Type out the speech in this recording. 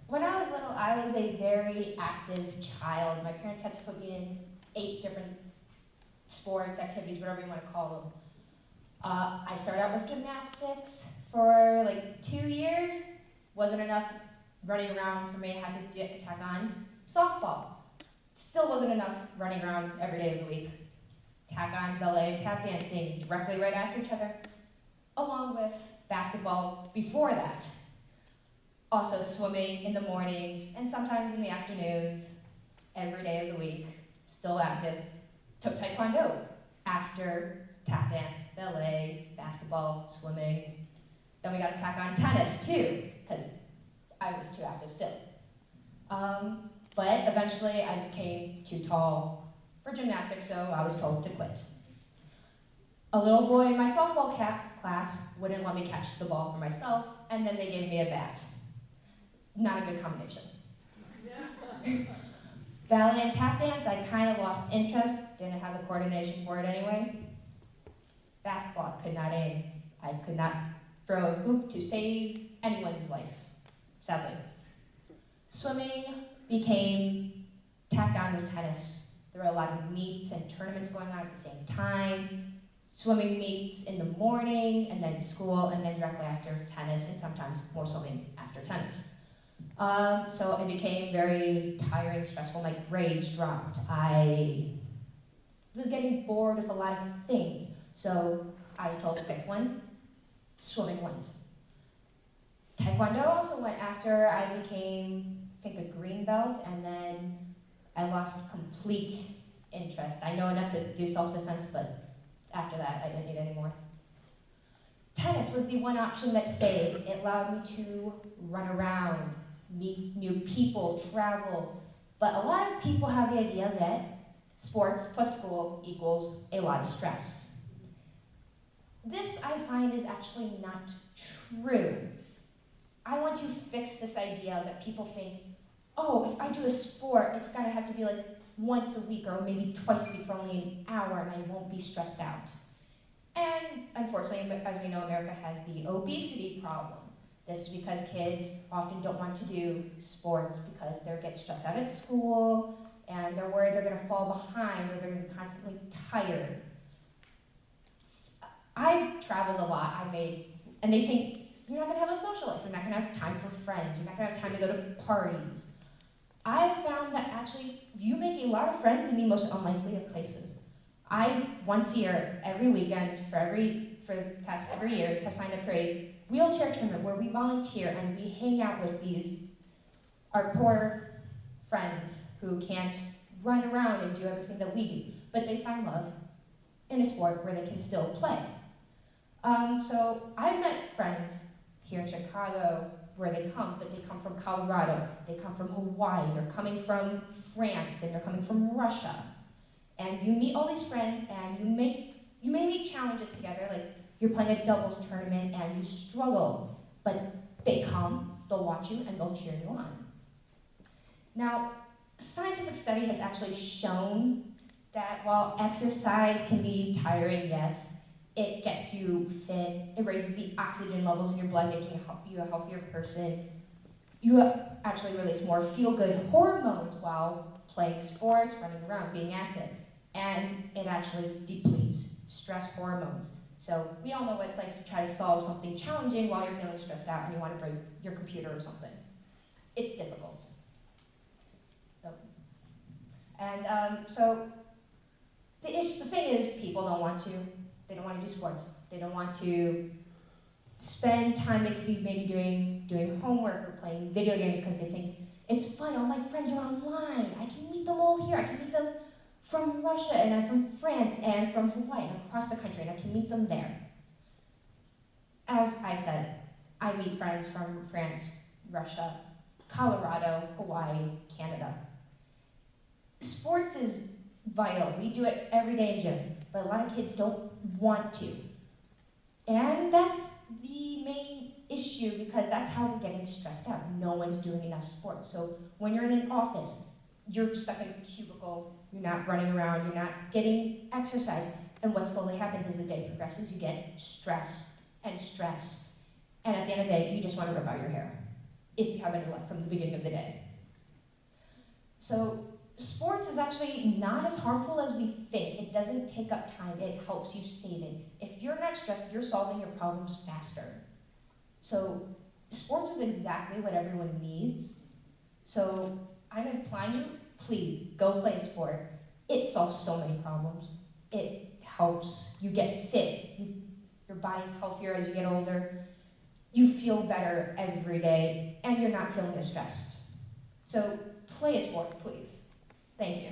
When I was little, I was a very active child. My parents had to put me in 8 different sports, activities, whatever you want to call them. I started out with gymnastics for like 2 years. Wasn't enough running around for me. I had to tack on softball. Still wasn't enough running around every day of the week. Tack on ballet and tap dancing directly right after each other, along with basketball before that. Also swimming in the mornings and sometimes in the afternoons, every day of the week, still active. Took taekwondo after tap dance, ballet, basketball, swimming. Then we got to tack on tennis too, because I was too active still. But eventually I became too tall for gymnastics, so I was told to quit. A little boy in my softball class wouldn't let me catch the ball for myself, and then they gave me a bat. Not a good combination. Ballet and tap dance, I kind of lost interest, didn't have the coordination for it anyway. Basketball, could not aim. I could not throw a hoop to save anyone's life, sadly. Swimming became tacked on with tennis. There were a lot of meets and tournaments going on at the same time. Swimming meets in the morning, and then school, and then directly after tennis, and sometimes more swimming after tennis. So it became very tiring, stressful. My grades dropped. I was getting bored with a lot of things. So I was told to pick one. Swimming went. Taekwondo also went after I became, I think, a green belt, and then I lost complete interest. I know enough to do self-defense, but after that, I didn't need any more. Tennis was the one option that stayed. It allowed me to run around, meet new people, travel. But a lot of people have the idea that sports plus school equals a lot of stress. This, I find, is actually not true. I want to fix this idea that people think, oh, if I do a sport, it's gonna have to be like once a week or maybe twice a week for only an hour and I won't be stressed out. And unfortunately, as we know, America has the obesity problem. This is because kids often don't want to do sports because they get stressed out at school and they're worried they're gonna fall behind or they're gonna be constantly tired. I've traveled a lot, and they think you're not gonna have a social life, you're not gonna have time for friends, you're not gonna have time to go to parties. I've found that actually you make a lot of friends in the most unlikely of places. I, once a year, every weekend, for the past 3 years, have signed up for a wheelchair tournament where we volunteer and we hang out with our poor friends who can't run around and do everything that we do, but they find love in a sport where they can still play. So I've met friends here in Chicago where they come, but they come from Colorado, they come from Hawaii, they're coming from France, and they're coming from Russia. And you meet all these friends and you may meet challenges together, like you're playing a doubles tournament and you struggle, but they come, they'll watch you, and they'll cheer you on. Now, scientific study has actually shown that while exercise can be tiring, yes, it gets you fit, it raises the oxygen levels in your blood, making you a healthier person. You actually release more feel-good hormones while playing sports, running around, being active. And it actually depletes stress hormones. So we all know what it's like to try to solve something challenging while you're feeling stressed out and you want to break your computer or something. It's difficult. So the thing is, people don't want to. They don't want to do sports. They don't want to spend time they could be maybe doing homework or playing video games because they think it's fun. All my friends are online. I can meet them all here. I can meet them from Russia, and I'm from France, and from Hawaii, and across the country, and I can meet them there. As I said, I meet friends from France, Russia, Colorado, Hawaii, Canada. Sports is vital. We do it every day in gym, but a lot of kids don't want to. And that's the main issue because that's how we're getting stressed out. No one's doing enough sports. So when you're in an office, you're stuck in a cubicle, you're not running around, you're not getting exercise. And what slowly happens as the day progresses, you get stressed. And at the end of the day, you just want to rip out your hair. if you have any left from the beginning of the day. So sports is actually not as harmful as we think. It doesn't take up time, it helps you save it. If you're not stressed, you're solving your problems faster. So sports is exactly what everyone needs. So I'm implying you, please go play a sport. It solves so many problems. It helps you get fit. Your body's healthier as you get older. You feel better every day, and you're not feeling as stressed. So play a sport, please. Thank you.